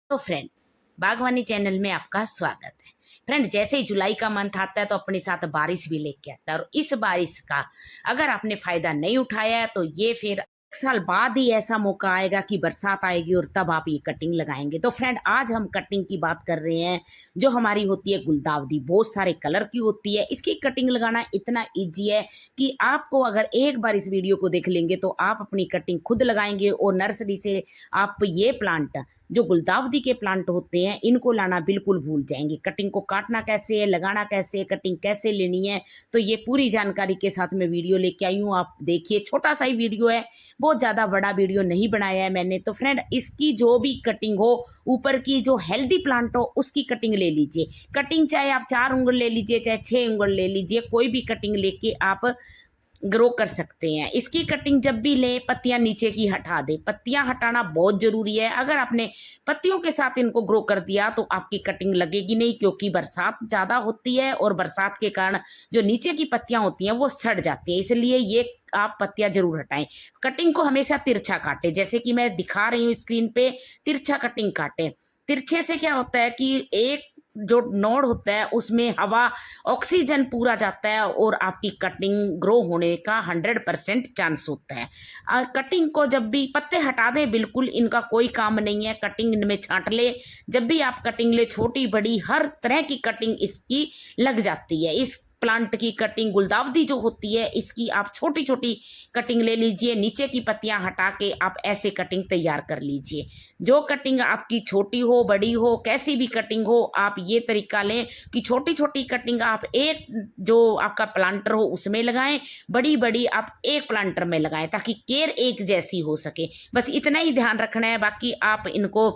तो फ्रेंड, बागवानी चैनल में आपका स्वागत है। फ्रेंड, जैसे ही जुलाई का मंथ आता है तो अपने साथ बारिश भी लेके आता है, और इस बारिश का अगर आपने फायदा नहीं उठाया है तो ये फिर 1 साल बाद ही ऐसा मौका आएगा कि बरसात आएगी और तब आप ये कटिंग लगाएंगे। तो फ्रेंड, आज हम कटिंग की बात कर रहे हैं जो हमारी होती है गुलदावदी। बहुत सारे कलर की होती है। इसकी कटिंग लगाना इतना ईजी है कि आपको अगर एक बार इस वीडियो को देख लेंगे तो आप अपनी कटिंग खुद लगाएंगे, और नर्सरी से आप ये प्लांट जो गुलदावदी के प्लांट होते हैं इनको लाना बिल्कुल भूल जाएंगे। कटिंग को काटना कैसे है, लगाना कैसे है, कटिंग कैसे लेनी है, तो ये पूरी जानकारी के साथ मैं वीडियो लेके आई हूँ। आप देखिए, छोटा सा ही वीडियो है, बहुत ज़्यादा बड़ा वीडियो नहीं बनाया है मैंने। तो फ्रेंड, इसकी जो भी कटिंग हो, ऊपर की जो हेल्दी प्लांट हो उसकी कटिंग ले लीजिए। कटिंग चाहे आप 4 उंगल ले लीजिए, चाहे 6 उंगल ले लीजिए, कोई भी कटिंग लेके आप ग्रो कर सकते हैं। इसकी कटिंग जब भी लें, पत्तियां नीचे की हटा दें। पत्तियां हटाना बहुत जरूरी है। अगर आपने पत्तियों के साथ इनको ग्रो कर दिया तो आपकी कटिंग लगेगी नहीं, क्योंकि बरसात ज़्यादा होती है और बरसात के कारण जो नीचे की पत्तियां होती हैं वो सड़ जाती हैं। इसलिए ये आप पत्तियां जरूर हटाएं। कटिंग को हमेशा तिरछा काटें, जैसे कि मैं दिखा रही हूँ स्क्रीन पे, तिरछा कटिंग काटें। तिरछे से क्या होता है कि एक जो नोड होता है उसमें हवा, ऑक्सीजन पूरा जाता है और आपकी कटिंग ग्रो होने का 100% चांस होता है। कटिंग को जब भी पत्ते हटा दें, बिल्कुल इनका कोई काम नहीं है। कटिंग इनमें छांट ले। जब भी आप कटिंग ले, छोटी बड़ी हर तरह की कटिंग इसकी लग जाती है। इस प्लांट की कटिंग, गुलदावदी जो होती है इसकी आप छोटी छोटी कटिंग ले लीजिए। नीचे की पत्तियां हटा के आप ऐसे कटिंग तैयार कर लीजिए। जो कटिंग आपकी छोटी हो, बड़ी हो, कैसी भी कटिंग हो, आप ये तरीका लें कि छोटी छोटी कटिंग आप एक जो आपका प्लांटर हो उसमें लगाएं, बड़ी बड़ी आप एक प्लांटर में लगाएं, ताकि केयर एक जैसी हो सके। बस इतना ही ध्यान रखना है। बाकी आप इनको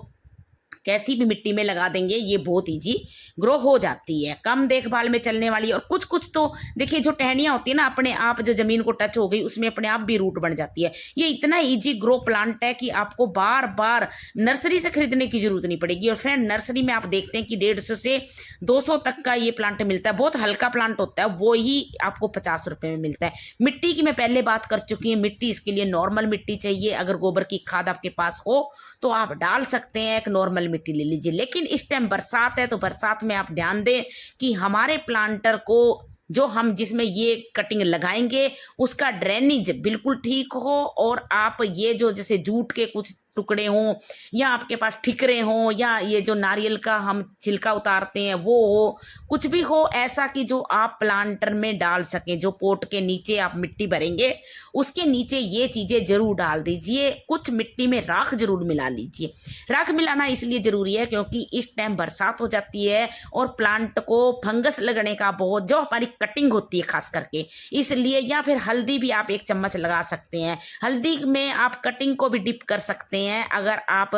कैसी भी मिट्टी में लगा देंगे, ये बहुत इजी ग्रो हो जाती है। कम देखभाल में चलने वाली। और कुछ कुछ तो देखिए, जो टहनियाँ होती है ना, अपने आप जो जमीन को टच हो गई उसमें अपने आप भी रूट बन जाती है। ये इतना इजी ग्रो प्लांट है कि आपको बार बार नर्सरी से खरीदने की जरूरत नहीं पड़ेगी। और फ्रेंड, नर्सरी में आप देखते हैं कि 150 से 200 तक का ये प्लांट मिलता है। बहुत हल्का प्लांट होता है, वो ही आपको 50 रुपए में मिलता है। मिट्टी की मैं पहले बात कर चुकी हूँ। मिट्टी इसके लिए नॉर्मल मिट्टी चाहिए। अगर गोबर की खाद आपके पास हो तो आप डाल सकते हैं, एक नॉर्मल मिट्टी ले लीजिए। लेकिन इस टाइम बरसात है तो बरसात में आप ध्यान दें कि हमारे प्लांटर को, जो हम जिसमें ये कटिंग लगाएंगे, उसका ड्रेनेज बिल्कुल ठीक हो। और आप ये जो जैसे जूट के कुछ टुकड़े हों, या आपके पास ठिकरे हों, या ये जो नारियल का हम छिलका उतारते हैं वो हो, कुछ भी हो ऐसा कि जो आप प्लांटर में डाल सकें। जो पोट के नीचे आप मिट्टी भरेंगे उसके नीचे ये चीज़ें जरूर डाल दीजिए। कुछ मिट्टी में राख जरूर मिला लीजिए। राख मिलाना इसलिए ज़रूरी है क्योंकि इस टाइम बरसात हो जाती है और प्लांट को फंगस लगने का बहुत, जो हमारी कटिंग होती है खास करके, इसलिए। या फिर हल्दी भी आप 1 चम्मच लगा सकते हैं। हल्दी में आप कटिंग को भी डिप कर सकते हैं अगर आप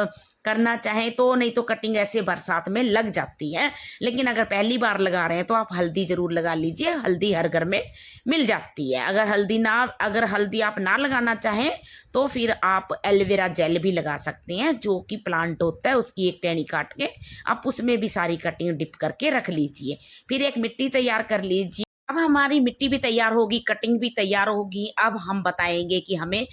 करना चाहें तो। नहीं तो कटिंग ऐसे बरसात में लग जाती है। लेकिन अगर पहली बार लगा रहे हैं तो आप हल्दी जरूर लगा लीजिए। हल्दी हर घर में मिल जाती है। अगर हल्दी आप ना लगाना चाहें तो फिर आप एलोवेरा जेल भी लगा सकते हैं, जो कि प्लांट होता है उसकी एक टहनी काट के आप उसमें भी सारी कटिंग डिप करके रख लीजिए। फिर एक मिट्टी तैयार कर लीजिए। अब हमारी मिट्टी भी तैयार होगी, कटिंग भी तैयार होगी। अब हम बताएंगे कि हमें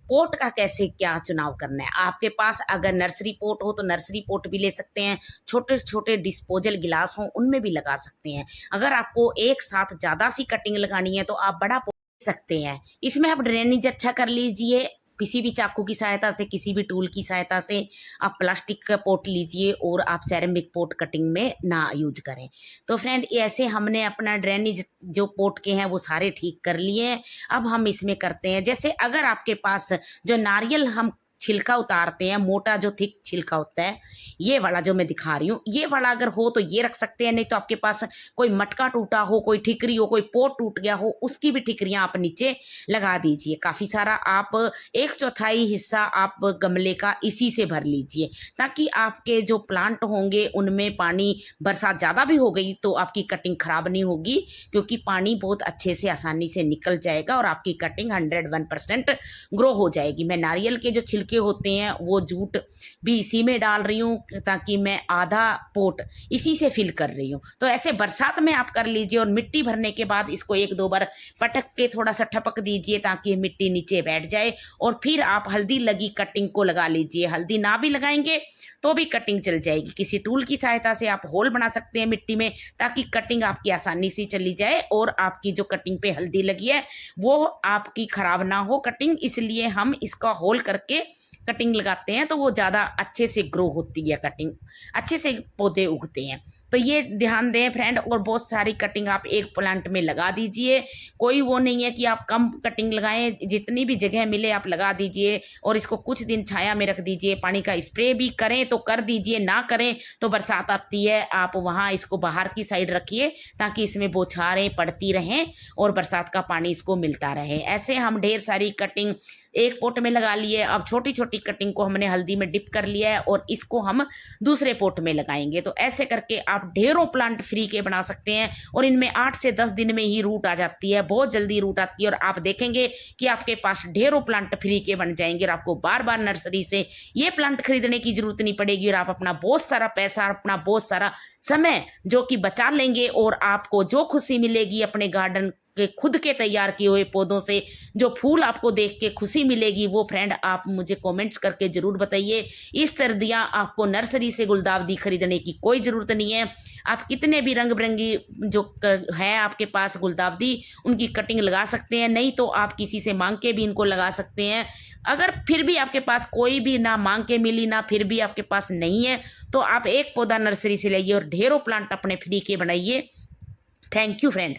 पोट का कैसे क्या चुनाव करना है। आपके पास अगर नर्सरी पोट हो तो नर्सरी पोट भी ले सकते हैं। छोटे छोटे डिस्पोजल गिलास हो उनमें भी लगा सकते हैं। अगर आपको एक साथ ज़्यादा सी कटिंग लगानी है तो आप बड़ा पोट ले सकते हैं। इसमें आप ड्रेनेज अच्छा कर लीजिए। किसी भी चाकू की सहायता से, किसी भी टूल की सहायता से आप प्लास्टिक का पोट लीजिए, और आप सेरेमिक पोट कटिंग में ना यूज करें। तो फ्रेंड, ऐसे हमने अपना ड्रेनेज जो पोट के हैं वो सारे ठीक कर लिए हैं। अब हम इसमें करते हैं, जैसे अगर आपके पास जो नारियल हम छिलका उतारते हैं, मोटा जो थिक छिलका होता है, ये वाला जो मैं दिखा रही हूँ, ये वाला अगर हो तो ये रख सकते हैं। नहीं तो आपके पास कोई मटका टूटा हो, कोई ठिकरी हो, कोई पोट टूट गया हो, उसकी भी ठिकरियाँ आप नीचे लगा दीजिए। काफ़ी सारा आप 1/4 हिस्सा आप गमले का इसी से भर लीजिए, ताकि आपके जो प्लांट होंगे उनमें पानी, बरसात ज़्यादा भी हो गई तो आपकी कटिंग खराब नहीं होगी, क्योंकि पानी बहुत अच्छे से आसानी से निकल जाएगा और आपकी कटिंग 101% ग्रो हो जाएगी। मैं नारियल के जो छिलके होते हैं वो जूट भी इसी में डाल रही हूँ, ताकि मैं आधा पोट इसी से फिल कर रही हूँ। तो ऐसे बरसात में आप कर लीजिए। और मिट्टी भरने के बाद इसको 1-2 बार पटक के थोड़ा सा ठपक दीजिए, ताकि मिट्टी नीचे बैठ जाए। और फिर आप हल्दी लगी कटिंग को लगा लीजिए। हल्दी ना भी लगाएंगे तो भी कटिंग चल जाएगी। किसी टूल की सहायता से आप होल बना सकते हैं मिट्टी में, ताकि कटिंग आपकी आसानी से चली जाए और आपकी जो कटिंग पे हल्दी लगी है वो आपकी खराब ना हो कटिंग। इसलिए हम इसका होल करके कटिंग लगाते हैं, तो वो ज़्यादा अच्छे से ग्रो होती है, कटिंग अच्छे से पौधे उगते हैं। तो ये ध्यान दें फ्रेंड। और बहुत सारी कटिंग आप एक प्लांट में लगा दीजिए, कोई वो नहीं है कि आप कम कटिंग लगाएं, जितनी भी जगह मिले आप लगा दीजिए और इसको कुछ दिन छाया में रख दीजिए। पानी का स्प्रे भी करें तो कर दीजिए, ना करें तो बरसात आती है आप वहाँ इसको बाहर की साइड रखिए, ताकि इसमें बौछारें पड़ती रहें और बरसात का पानी इसको मिलता रहे। ऐसे हम ढेर सारी कटिंग एक पोट में लगा लिए। अब छोटी छोटी कटिंग को हमने हल्दी में डिप कर लिया है और इसको हम दूसरे पोट में लगाएंगे। तो ऐसे करके आप ढेरों प्लांट फ्री के बना सकते हैं और इनमें 8 से 10 दिन में ही रूट आ जाती है, बहुत जल्दी रूट आती है और आप देखेंगे कि आपके पास ढेरों प्लांट फ्री के बन जाएंगे और आपको बार बार नर्सरी से ये प्लांट खरीदने की जरूरत नहीं पड़ेगी और आप अपना बहुत सारा पैसा, अपना बहुत सारा समय जो कि बचा लेंगे और आपको जो खुशी मिलेगी अपने गार्डन के खुद के तैयार किए हुए पौधों से, जो फूल आपको देख के खुशी मिलेगी, वो फ्रेंड आप मुझे कमेंट्स करके जरूर बताइए। इस सर्दियां आपको नर्सरी से गुलदाउदी खरीदने की कोई ज़रूरत नहीं है। आप कितने भी रंग बिरंगी जो है आपके पास गुलदाउदी, उनकी कटिंग लगा सकते हैं, नहीं तो आप किसी से मांग के भी इनको लगा सकते हैं। अगर फिर भी आपके पास कोई भी ना मांग के मिली, ना फिर भी आपके पास नहीं है, तो आप एक पौधा नर्सरी से लाइए और ढेरों प्लांट अपने फ्री के बनाइए। Thank you friend.